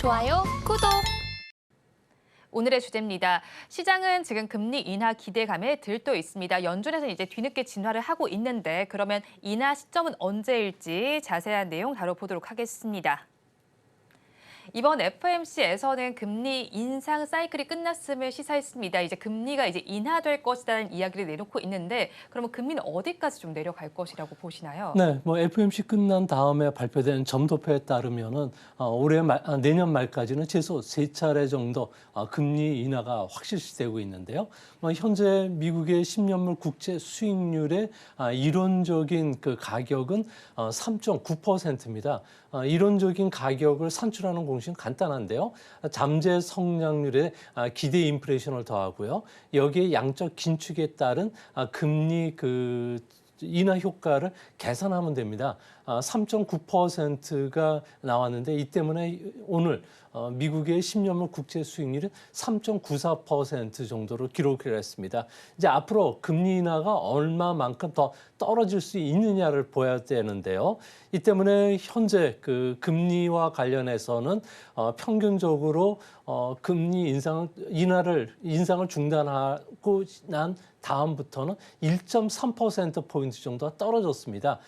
좋아요, 구독! 오늘의 주제입니다. 시장은 지금 금리 인하 기대감에 들떠 있습니다. 연준에서 이제 뒤늦게 진화를 하고 있는데 그러면 인하 시점은 언제일지 자세한 내용 다뤄보도록 하겠습니다. 이번 FOMC에서는 금리 인상 사이클이 끝났음을 시사했습니다. 이제 금리가 인하될 것이라는 이야기를 내놓고 있는데 그러면 금리는 어디까지 좀 내려갈 것이라고 보시나요? 네, FOMC 끝난 다음에 발표된 점도표에 따르면은 내년 말까지는 최소 3차례 정도 금리 인하가 확실시되고 있는데요. 현재 미국의 10년물 국채 수익률의 이론적인 그 가격은 3.9%입니다. 이론적인 가격을 산출하는 공식은 간단한데요. 잠재 성장률에 기대 인플레이션을 더하고요. 여기에 양적 긴축에 따른 금리 인하 효과를 계산하면 됩니다. 3.9%가 나왔는데 이 때문에 오늘 미국의 10년물 국채 수익률은 3.94% 정도로 기록을 했습니다. 이제 앞으로 금리 인하가 얼마만큼 더 떨어질 수 있느냐를 보아야 되는데요. 이 때문에 현재 그 금리와 관련해서는 평균적으로 금리 인상을 중단하고 난 다음부터는 1.3%포인트 정도가 떨어졌습니다.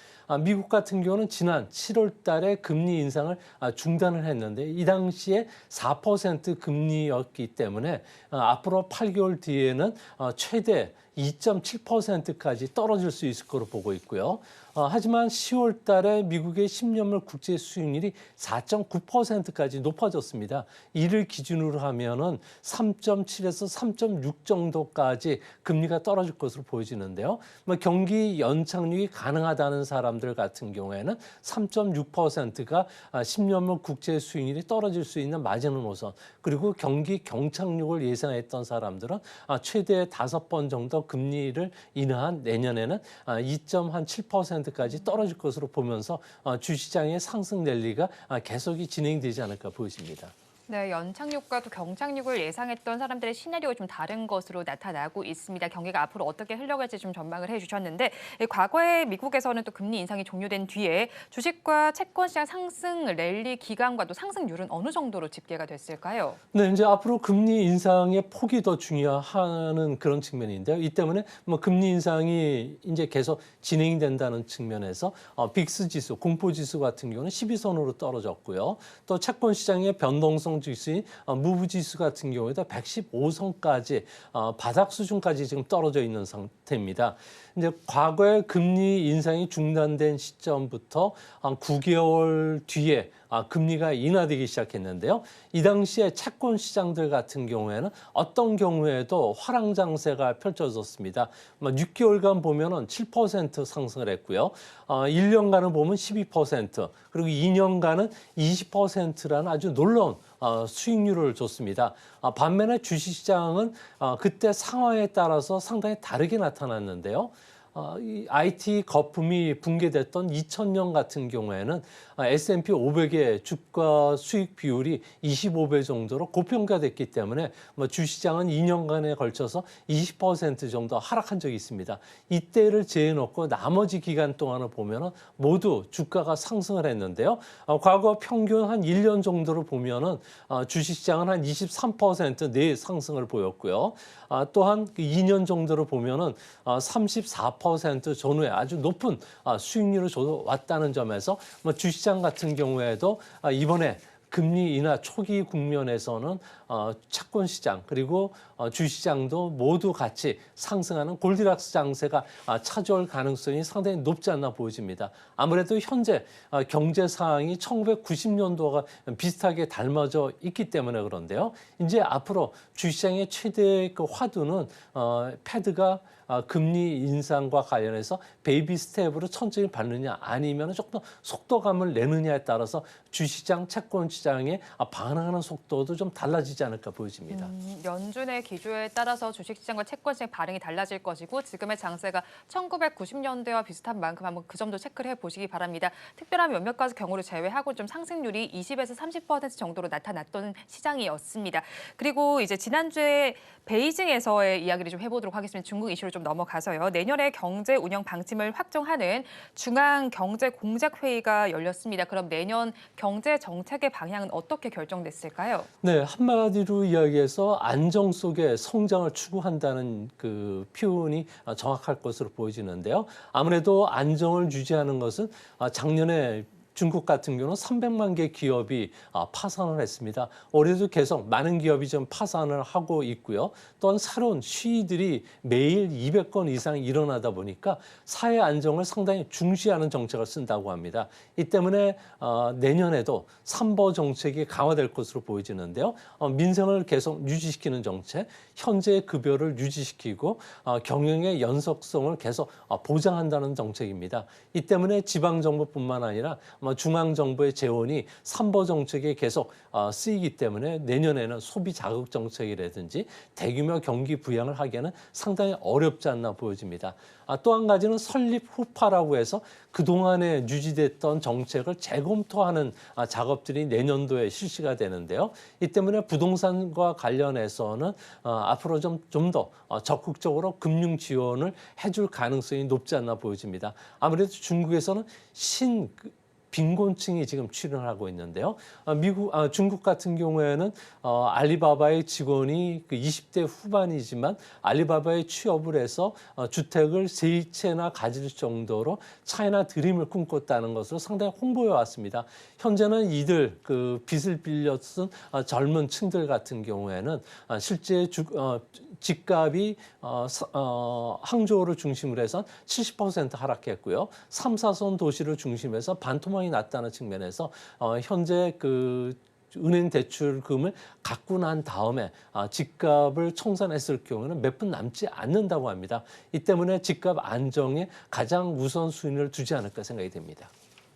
미국 같은 경우는 지난 7월 달에 금리 인상을 중단을 했는데 이 당시에 4% 금리였기 때문에 앞으로 8개월 뒤에는 최대 2.7%까지 떨어질 수 있을 거로 보고 있고요. 하지만 10월 달에 미국의 10년물 국채 수익률이 4.9%까지 높아졌습니다. 이를 기준으로 하면은 3.7에서 3.6 정도까지 금리가 떨어질 것으로 보여지는데요. 경기 연착륙이 가능하다는 사람들 같은 경우에는 3.6%가 10년물 국채 수익률이 떨어질 수 있는 마지노선, 그리고 경기 경착륙을 예상했던 사람들은 최대 5번 정도 금리를 인하한 내년에는 2.7%까지 떨어질 것으로 보면서 주시장의 상승 랠리가 계속이 진행되지 않을까 보여집니다. 네, 연착륙과 또 경착륙을 예상했던 사람들의 시나리오가 좀 다른 것으로 나타나고 있습니다. 경기가 앞으로 어떻게 흘러갈지 좀 전망을 해주셨는데 과거에 미국에서는 또 금리 인상이 종료된 뒤에 주식과 채권 시장 상승 랠리 기간과 또 상승률은 어느 정도로 집계가 됐을까요? 네, 이제 앞으로 금리 인상의 폭이 더 중요하는 그런 측면인데요. 이 때문에 금리 인상이 이제 계속 진행된다는 측면에서 빅스 지수, 공포 지수 같은 경우는 12선으로 떨어졌고요. 또 채권 시장의 변동성 지수인 무브 지수 같은 경우에도 115선까지 바닥 수준까지 지금 떨어져 있는 상태입니다. 이제 과거에 금리 인상이 중단된 시점부터 한 9개월 뒤에 금리가 인하되기 시작했는데요. 이 당시에 채권 시장들 같은 경우에는 어떤 경우에도 화랑 장세가 펼쳐졌습니다. 6개월간 보면은 7% 상승을 했고요. 1년간을 보면 12%, 그리고 2년간은 20%라는 아주 놀라운 수익률을 줬습니다. 반면에 주식시장은 그때 상황에 따라서 상당히 다르게 나타났는데요. 이 IT 거품이 붕괴됐던 2000년 같은 경우에는 S&P 500의 주가 수익 비율이 25배 정도로 고평가됐기 때문에 주시장은 2년간에 걸쳐서 20% 정도 하락한 적이 있습니다. 이때를 제해놓고 나머지 기간 동안을 보면은 모두 주가가 상승을 했는데요. 과거 평균 한 1년 정도로 보면은 주식시장은 한 23% 내 상승을 보였고요. 또한 2년 정도로 보면은 34% 전후에 아주 높은 수익률을 줘왔다는 점에서 주시장 같은 경우에도 이번에 금리 인하 초기 국면에서는 채권 시장 그리고 주시장도 모두 같이 상승하는 골디락스 장세가 찾아올 가능성이 상당히 높지 않나 보여집니다. 아무래도 현재 경제 상황이 1990년도가 비슷하게 닮아져 있기 때문에 그런데요. 이제 앞으로 주시장의 최대 그 화두는 패드가 금리 인상과 관련해서 베이비 스텝으로 천천히 밟느냐 아니면 조금 더 속도감을 내느냐에 따라서 주시장, 채권 시장에 반응하는 속도도 좀 달라지지 않을까 보여집니다. 연준의 기조에 따라서 주식시장과 채권시장 반응이 달라질 것이고 지금의 장세가 1990년대와 비슷한 만큼 한번 그 점도 체크를 해보시기 바랍니다. 특별한 몇몇 가지 경우를 제외하고 좀 상승률이 20에서 30% 정도로 나타났던 시장이었습니다. 그리고 이제 지난주에 베이징에서의 이야기를 좀 해보도록 하겠습니다. 중국 이슈를 좀 좀 넘어가서요. 내년에 경제 운영 방침을 확정하는 중앙경제공작회의가 열렸습니다. 그럼 내년 경제 정책의 방향은 어떻게 결정됐을까요? 네, 한마디로 이야기해서 안정 속에 성장을 추구한다는 그 표현이 정확할 것으로 보여지는데요. 아무래도 안정을 유지하는 것은 작년에 중국 같은 경우는 300만 개 기업이 파산을 했습니다. 올해도 계속 많은 기업이 좀 파산을 하고 있고요. 또한 새로운 시위들이 매일 200건 이상 일어나다 보니까 사회 안정을 상당히 중시하는 정책을 쓴다고 합니다. 이 때문에 내년에도 삼보 정책이 강화될 것으로 보여지는데요. 민생을 계속 유지시키는 정책, 현재 급여를 유지시키고 경영의 연속성을 계속 보장한다는 정책입니다. 이 때문에 지방정부뿐만 아니라 중앙정부의 재원이 삼보 정책에 계속 쓰이기 때문에 내년에는 소비 자극 정책이라든지 대규모 경기 부양을 하기에는 상당히 어렵지 않나 보여집니다. 또 한 가지는 설립 후파라고 해서 그동안에 유지됐던 정책을 재검토하는 작업들이 내년도에 실시가 되는데요. 이 때문에 부동산과 관련해서는 앞으로 좀 더 적극적으로 금융 지원을 해줄 가능성이 높지 않나 보여집니다. 아무래도 중국에서는 빈곤층이 지금 출현하고 있는데요. 중국 같은 경우에는 알리바바의 직원이 그 20대 후반이지만 알리바바에 취업을 해서 주택을 세 채나 가질 정도로 차이나 드림을 꿈꿨다는 것을 상당히 홍보해 왔습니다. 현재는 이들 그 빚을 빌려 쓴 젊은 층들 같은 경우에는 실제 집값이 항저우를 중심으로 해서 70% 하락했고요. 3, 4선 도시를 중심해서 반토막이 났다는 측면에서 현재 그 은행 대출금을 갖고 난 다음에 집값을 청산했을 경우는 몇 푼 남지 않는다고 합니다. 이 때문에 집값 안정에 가장 우선순위를 두지 않을까 생각이 됩니다.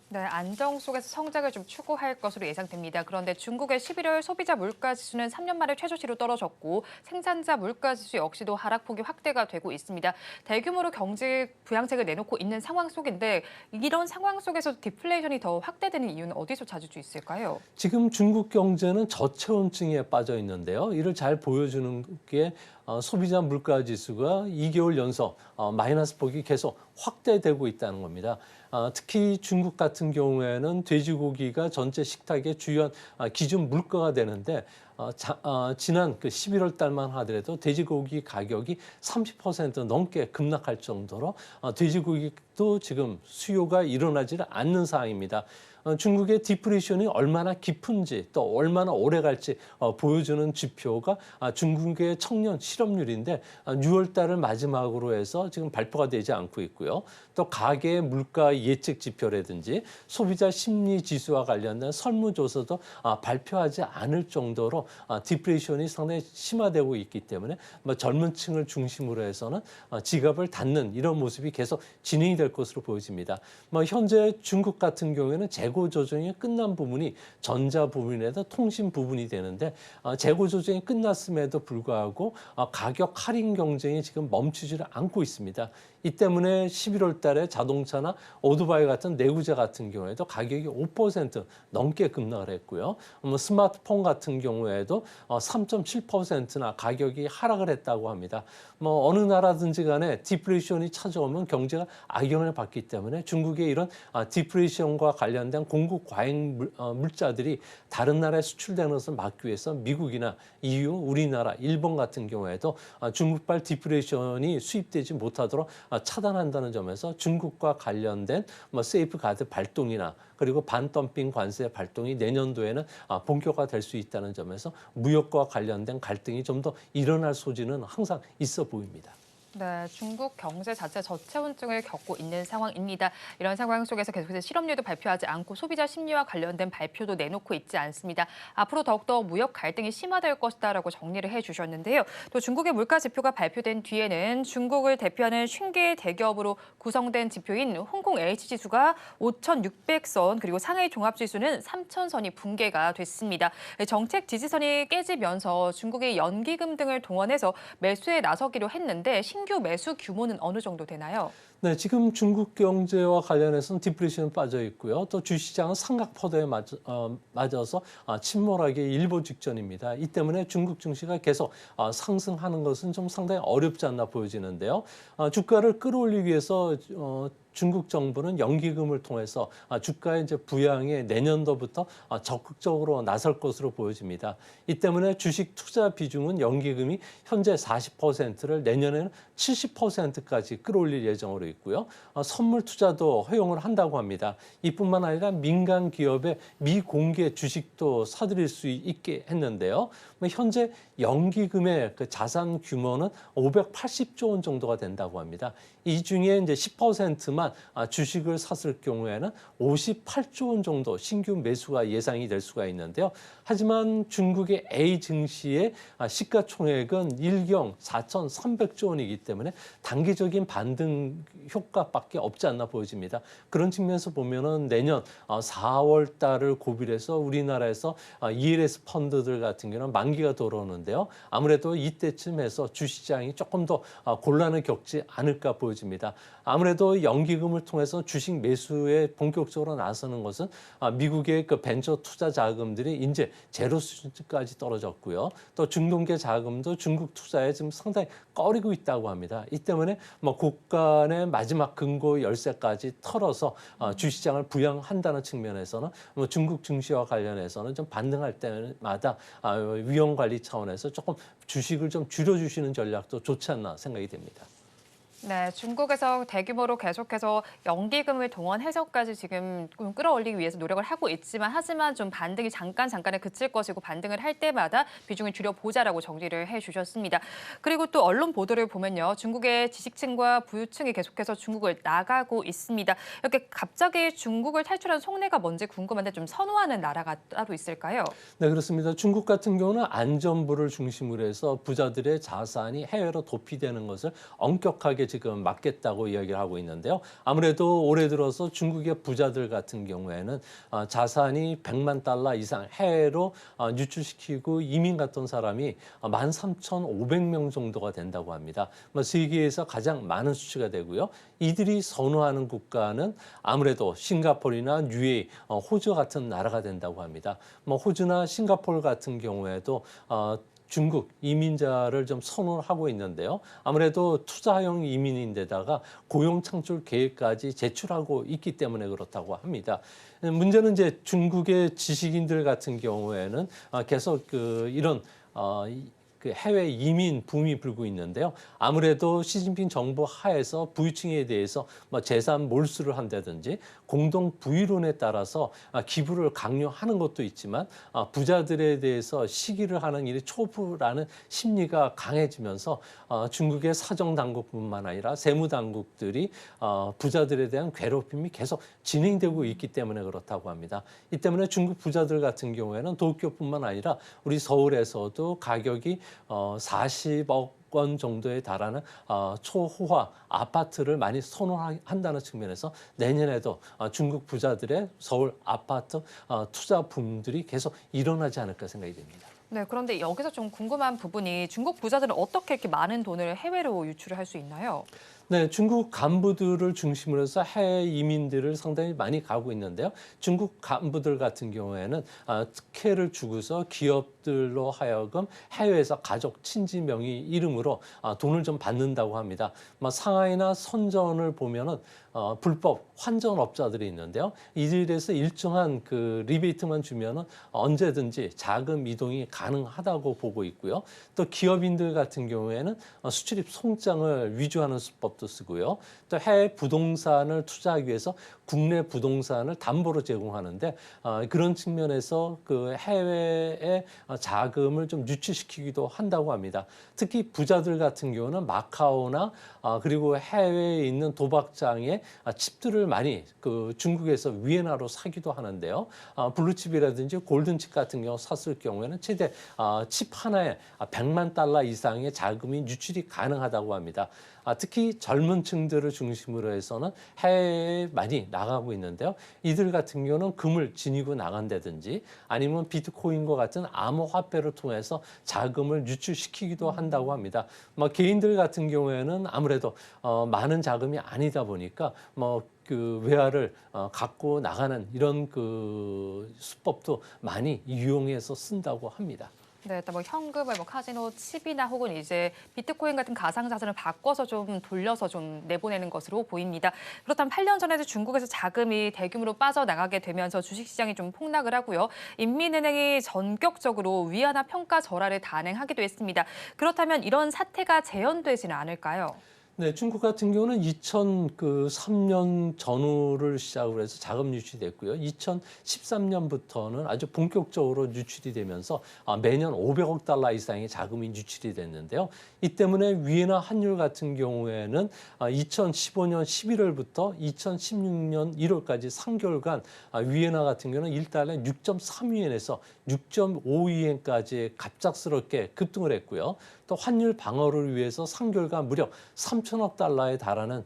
네, 안정 속에서 성장을 좀 추구할 것으로 예상됩니다. 그런데 중국의 11월 소비자 물가 지수는 3년 만에 최저치로 떨어졌고 생산자 물가 지수 역시도 하락폭이 확대가 되고 있습니다. 대규모로 경제 부양책을 내놓고 있는 상황 속인데 이런 상황 속에서 디플레이션이 더 확대되는 이유는 어디서 찾을 수 있을까요? 지금 중국 경제는 저체온증에 빠져 있는데요. 이를 잘 보여주는 게 소비자 물가 지수가 2개월 연속 마이너스 폭이 계속 확대되고 있다는 겁니다. 특히 중국 같은 경우에는 돼지고기가 전체 식탁의 주요한 기준 물가가 되는데 지난 그 11월 달만 하더라도 돼지고기 가격이 30% 넘게 급락할 정도로 돼지고기도 지금 수요가 일어나지 않는 상황입니다. 중국의 디프레션이 얼마나 깊은지 또 얼마나 오래 갈지 보여주는 지표가 중국의 청년 실업률인데 6월 달을 마지막으로 해서 지금 발표가 되지 않고 있고요. 또 가계 물가 예측 지표라든지 소비자 심리 지수와 관련된 설문조사도 발표하지 않을 정도로 디프레션이 상당히 심화되고 있기 때문에 젊은 층을 중심으로 해서는 지갑을 닫는 이런 모습이 계속 진행이 될 것으로 보여집니다. 현재 중국 같은 경우에는 재고 조정이 끝난 부분이 전자 부분에도 통신 부분이 되는데 재고 조정이 끝났음에도 불구하고 가격 할인 경쟁이 지금 멈추지를 않고 있습니다. 이 때문에 11월 달에 자동차나 오토바이 같은 내구재 같은 경우에도 가격이 5% 넘게 급락을 했고요. 스마트폰 같은 경우에도 3.7%나 가격이 하락을 했다고 합니다. 어느 나라든지 간에 디플레이션이 찾아오면 경제가 악영향을 받기 때문에 중국의 이런 디플레이션과 관련된 공급 과잉 물자들이 다른 나라에 수출되는 것을 막기 위해서 미국이나 EU, 우리나라, 일본 같은 경우에도 중국발 디플레이션이 수입되지 못하도록 차단한다는 점에서 중국과 관련된 세이프가드 발동이나 그리고 반덤핑 관세 발동이 내년도에는 본격화될 수 있다는 점에서 무역과 관련된 갈등이 좀 더 일어날 소지는 항상 있어 보입니다. 네, 중국 경제 자체 저체온증을 겪고 있는 상황입니다. 이런 상황 속에서 계속해서 실업률도 발표하지 않고 소비자 심리와 관련된 발표도 내놓고 있지 않습니다. 앞으로 더욱더 무역 갈등이 심화될 것이다라고 정리를 해주셨는데요. 또 중국의 물가 지표가 발표된 뒤에는 중국을 대표하는 50개 대기업으로 구성된 지표인 홍콩 H지수가 5,600선 그리고 상하이 종합지수는 3,000선이 붕괴가 됐습니다. 정책 지지선이 깨지면서 중국이 연기금 등을 동원해서 매수에 나서기로 했는데 신규 매수 규모는 어느 정도 되나요? 네, 지금 중국 경제와 관련해서는 디프레션에 빠져 있고요. 또 주시장은 삼각포대에 맞아서 침몰하기 일보 직전입니다. 이 때문에 중국 증시가 계속 상승하는 것은 좀 상당히 어렵지 않나 보여지는데요. 주가를 끌어올리기 위해서 중국 정부는 연기금을 통해서 주가의 이제 부양에 내년도부터 적극적으로 나설 것으로 보여집니다. 이 때문에 주식 투자 비중은 연기금이 현재 40%를 내년에는 70%까지 끌어올릴 예정으로 있고요. 선물 투자도 허용을 한다고 합니다. 이뿐만 아니라 민간 기업의 미공개 주식도 사들일 수 있게 했는데요. 현재 연기금의 그 자산 규모는 580조 원 정도가 된다고 합니다. 이 중에 이제 10%만 주식을 샀을 경우에는 58조 원 정도 신규 매수가 예상이 될 수가 있는데요. 하지만 중국의 A 증시의 시가총액은 일경 4,300조 원이기 때문에 단기적인 반등 효과밖에 없지 않나 보여집니다. 그런 측면에서 보면은 내년 4월 달을 고비해서 우리나라에서 ELS 펀드들 같은 경우는 만기가 돌아오는데요. 아무래도 이때쯤 해서 주시장이 조금 더 곤란을 겪지 않을까 보여집니다. 아무래도 연기금을 통해서 주식 매수에 본격적으로 나서는 것은 미국의 그 벤처 투자 자금들이 이제 제로 수준까지 떨어졌고요. 또 중동계 자금도 중국 투자에 지금 상당히 꺼리고 있다고 합니다. 이 때문에 국간의 마지막 금고 열쇠까지 털어서 주시장을 부양한다는 측면에서는 중국 증시와 관련해서는 좀 반등할 때마다 위험 관리 차원에서 조금 주식을 좀 줄여주시는 전략도 좋지 않나 생각이 됩니다. 네, 중국에서 대규모로 계속해서 연기금을 동원해서까지 지금 좀 끌어올리기 위해서 노력을 하고 있지만 하지만 좀 반등이 잠깐에 그칠 것이고 반등을 할 때마다 비중을 줄여보자라고 정리를 해주셨습니다. 그리고 또 언론 보도를 보면요. 중국의 지식층과 부유층이 계속해서 중국을 나가고 있습니다. 이렇게 갑자기 중국을 탈출한 속내가 뭔지 궁금한데 좀 선호하는 나라가 따로 있을까요? 네, 그렇습니다. 중국 같은 경우는 안전부를 중심으로 해서 부자들의 자산이 해외로 도피되는 것을 엄격하게 지금 막겠다고 이야기를 하고 있는데요. 아무래도 올해 들어서 중국의 부자들 같은 경우에는 자산이 100만 달러 이상 해외로 유출시키고 이민 갔던 사람이 13,500명 정도가 된다고 합니다. 세계에서 가장 많은 수치가 되고요. 이들이 선호하는 국가는 아무래도 싱가포르나 UAE, 호주 같은 나라가 된다고 합니다. 호주나 싱가포르 같은 경우에도 중국 이민자를 좀 선호를 하고 있는데요. 아무래도 투자형 이민인데다가 고용 창출 계획까지 제출하고 있기 때문에 그렇다고 합니다. 문제는 이제 중국의 지식인들 같은 경우에는 계속 이런 그 해외 이민 붐이 불고 있는데요. 아무래도 시진핑 정부 하에서 부유층에 대해서 재산 몰수를 한다든지 공동 부유론에 따라서 기부를 강요하는 것도 있지만 부자들에 대해서 시기를 하는 일이 초부라는 심리가 강해지면서 중국의 사정 당국뿐만 아니라 세무 당국들이 부자들에 대한 괴롭힘이 계속 진행되고 있기 때문에 그렇다고 합니다. 이 때문에 중국 부자들 같은 경우에는 도쿄뿐만 아니라 우리 서울에서도 가격이 40억 원 정도에 달하는 초호화 아파트를 많이 선호한다는 측면에서 내년에도 중국 부자들의 서울 아파트 투자 붐들이 계속 일어나지 않을까 생각이 됩니다. 네, 그런데 여기서 좀 궁금한 부분이 중국 부자들은 어떻게 이렇게 많은 돈을 해외로 유출을 할 수 있나요? 네, 중국 간부들을 중심으로 해서 해외 이민들을 상당히 많이 가고 있는데요. 중국 간부들 같은 경우에는 특혜를 주고서 기업들로 하여금 해외에서 가족, 친지 명의 이름으로 돈을 좀 받는다고 합니다. 상하이나 선전을 보면은 불법 환전업자들이 있는데요. 이들에서 일정한 그 리베이트만 주면은 언제든지 자금 이동이 가능하다고 보고 있고요. 또 기업인들 같은 경우에는 수출입 송장을 위조하는 수법도 쓰고요. 또 해외 부동산을 투자하기 위해서 국내 부동산을 담보로 제공하는데 그런 측면에서 그 해외의 자금을 좀 유치시키기도 한다고 합니다. 특히 부자들 같은 경우는 마카오나 그리고 해외에 있는 도박장에 칩들을 많이 그 중국에서 위엔화로 사기도 하는데요. 블루칩이라든지 골든칩 같은 경우 샀을 경우에는 최대 칩 하나에 100만 달러 이상의 자금이 유출이 가능하다고 합니다. 특히 젊은 층들을 중심으로 해서는 해외에 많이 나가고 있는데요. 이들 같은 경우는 금을 지니고 나간다든지 아니면 비트코인과 같은 암호화폐를 통해서 자금을 유출시키기도 한다고 합니다. 개인들 같은 경우에는 아무래도 많은 자금이 아니다 보니까 그 외화를 갖고 나가는 이런 그 수법도 많이 이용해서 쓴다고 합니다. 네, 일단 뭐 현금을 뭐 카지노 칩이나 혹은 이제 비트코인 같은 가상자산을 바꿔서 좀 돌려서 좀 내보내는 것으로 보입니다. 그렇다면 8년 전에도 중국에서 자금이 대규모로 빠져나가게 되면서 주식시장이 좀 폭락을 하고요. 인민은행이 전격적으로 위안화 평가 절하를 단행하기도 했습니다. 그렇다면 이런 사태가 재현되지는 않을까요? 네, 중국 같은 경우는 2003년 전후를 시작으로 해서 자금 유출이 됐고요. 2013년부터는 아주 본격적으로 유출이 되면서 매년 500억 달러 이상의 자금이 유출이 됐는데요. 이 때문에 위안화 환율 같은 경우에는 2015년 11월부터 2016년 1월까지 3개월간 위안화 같은 경우는 1달러에 6.3위엔에서 6.5위엔까지 갑작스럽게 급등을 했고요. 또 환율 방어를 위해서 3개월간 무려 3천억 달러에 달하는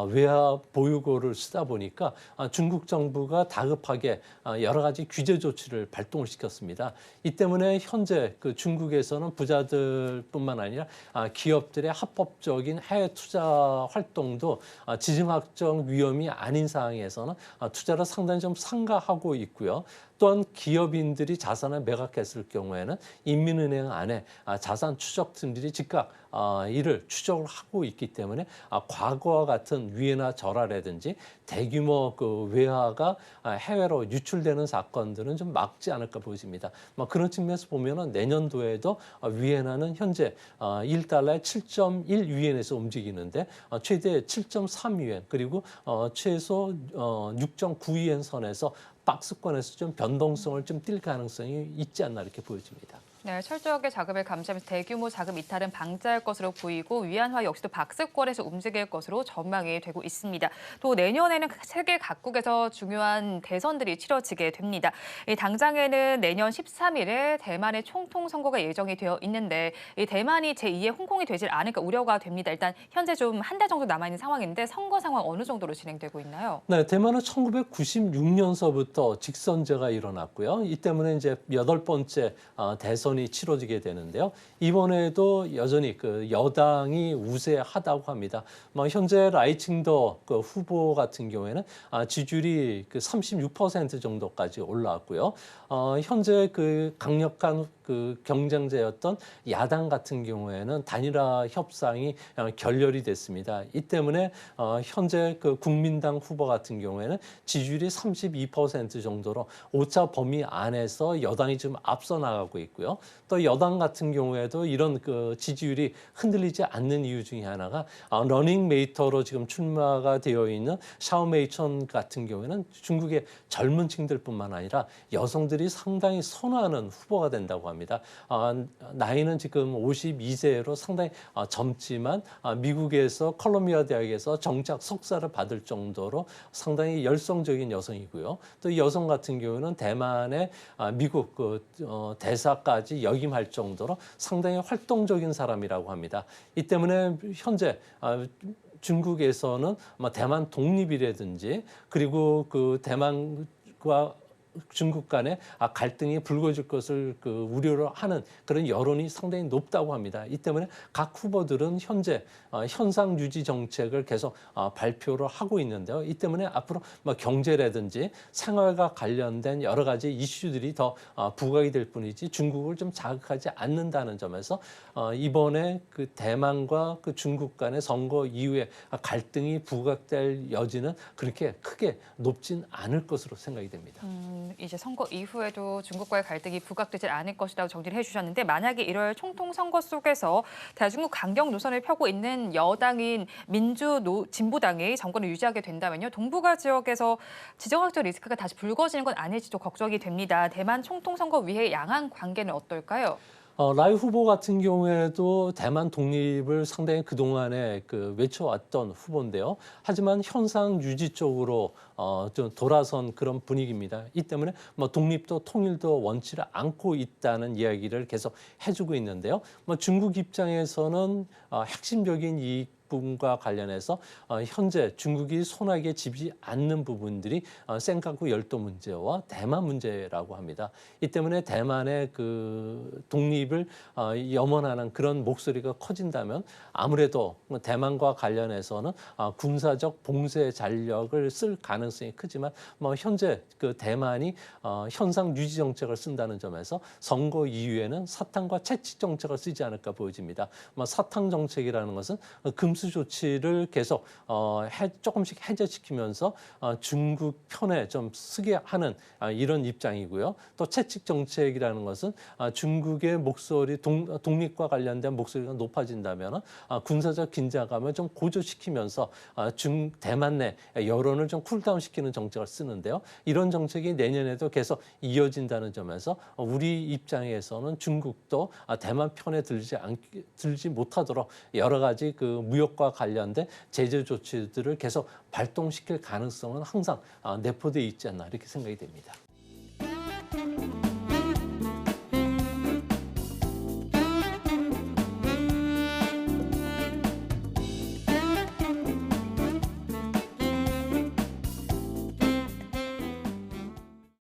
외화 보유고를 쓰다 보니까 중국 정부가 다급하게 여러 가지 규제 조치를 발동을 시켰습니다. 이 때문에 현재 그 중국에서는 부자들뿐만 아니라 기업들의 합법적인 해외 투자 활동도 지정학적 위험이 아닌 상황에서는 투자를 상당히 좀 삼가하고 있고요. 또한 기업인들이 자산을 매각했을 경우에는 인민은행 안에 자산 추적팀들이 즉각 이를 추적을 하고 있기 때문에 과거와 같은 위안화 절하라든지 대규모 그 외화가 해외로 유출되는 사건들은 좀 막지 않을까 보입니다. 그런 측면에서 보면은 내년도에도 위안화는 현재 1달러에 7.1위엔에서 움직이는데 최대 7.3위엔 그리고 최소 6.9위엔 선에서 박스권에서 좀 변동성을 좀 띌 가능성이 있지 않나 이렇게 보여집니다. 네, 철저하게 자금을 감시하면서 대규모 자금 이탈은 방지할 것으로 보이고 위안화 역시도 박스권에서 움직일 것으로 전망이 되고 있습니다. 또 내년에는 세계 각국에서 중요한 대선들이 치러지게 됩니다. 당장에는 내년 13일에 대만의 총통 선거가 예정이 되어 있는데 이 대만이 제2의 홍콩이 되질 않을까 우려가 됩니다. 일단 현재 좀 한 달 정도 남아있는 상황인데 선거 상황 어느 정도로 진행되고 있나요? 네, 대만은 1996년서부터 직선제가 일어났고요. 이 때문에 이제 8번째 대선이 치러지게 되는데요. 이번에도 여전히 그 여당이 우세하다고 합니다. 현재 라이칭더 그 후보 같은 경우에는 지지율이 그 36% 정도까지 올라왔고요. 현재 그 강력한 그 경쟁자였던 야당 같은 경우에는 단일화 협상이 결렬이 됐습니다. 이 때문에 현재 그 국민당 후보 같은 경우에는 지지율이 32% 정도로 오차 범위 안에서 여당이 좀 앞서 나가고 있고요. 또 여당 같은 경우에도 이런 그 지지율이 흔들리지 않는 이유 중에 하나가 러닝메이터로 지금 출마가 되어 있는 샤오메이천 같은 경우에는 중국의 젊은 층들뿐만 아니라 여성들이 상당히 선호하는 후보가 된다고 합니다. 나이는 지금 52세로 상당히 젊지만 미국에서 컬럼비아 대학에서 정작 석사를 받을 정도로 상당히 열성적인 여성이고요. 또 이 여성 같은 경우는 대만의 미국 그 대사까지 역임할 정도로 상당히 활동적인 사람이라고 합니다. 이 때문에 현재 중국에서는 대만 독립이라든지 그리고 그 대만과 중국 간에 갈등이 불거질 것을 그 우려를 하는 그런 여론이 상당히 높다고 합니다. 이 때문에 각 후보들은 현재 현상 유지 정책을 계속 발표를 하고 있는데요. 이 때문에 앞으로 경제라든지 생활과 관련된 여러 가지 이슈들이 더 부각이 될 뿐이지 중국을 좀 자극하지 않는다는 점에서 이번에 그 대만과 그 중국 간의 선거 이후에 갈등이 부각될 여지는 그렇게 크게 높진 않을 것으로 생각이 됩니다. 이제 선거 이후에도 중국과의 갈등이 부각되지 않을 것이라고 정리를 해주셨는데 만약에 1월 총통 선거 속에서 대중국 강경 노선을 펴고 있는 여당인 진보당이 정권을 유지하게 된다면요. 동북아 지역에서 지정학적 리스크가 다시 불거지는 건 아닐지도 걱정이 됩니다. 대만 총통 선거 위해 양안 관계는 어떨까요? 라이 후보 같은 경우에도 대만 독립을 상당히 그동안에 그 외쳐왔던 후보인데요. 하지만 현상 유지 쪽으로 좀 돌아선 그런 분위기입니다. 이 때문에 독립도 통일도 원치를 않고 있다는 이야기를 계속 해주고 있는데요. 중국 입장에서는 핵심적인 이 부분과 관련해서 현재 중국이 손아귀에 쥐지 않는 부분들이 센카쿠 열도 문제와 대만 문제라고 합니다. 이 때문에 대만의 그 독립을 염원하는 그런 목소리가 커진다면 아무래도 대만과 관련해서는 군사적 봉쇄 전력을 쓸 가능성이 크지만 뭐 현재 그 대만이 현상 유지 정책을 쓴다는 점에서 선거 이후에는 사탕과 채찍 정책을 쓰지 않을까 보여집니다. 뭐 사탕 정책이라는 것은 금수 조치를 계속 조금씩 해제시키면서 중국 편에 좀 쓰게 하는 이런 입장이고요. 또 채찍 정책이라는 것은 중국의 목소리 독립과 관련된 목소리가 높아진다면 군사적 긴장감을 좀 고조시키면서 대만 내 여론을 좀 쿨다운시키는 정책을 쓰는데요. 이런 정책이 내년에도 계속 이어진다는 점에서 우리 입장에서는 중국도 대만 편에 들지 못하도록 여러 가지 그 무역과 관련된 제재 조치들을 계속 발동시킬 가능성은 항상 내포되어 있지 않나 이렇게 생각이 됩니다.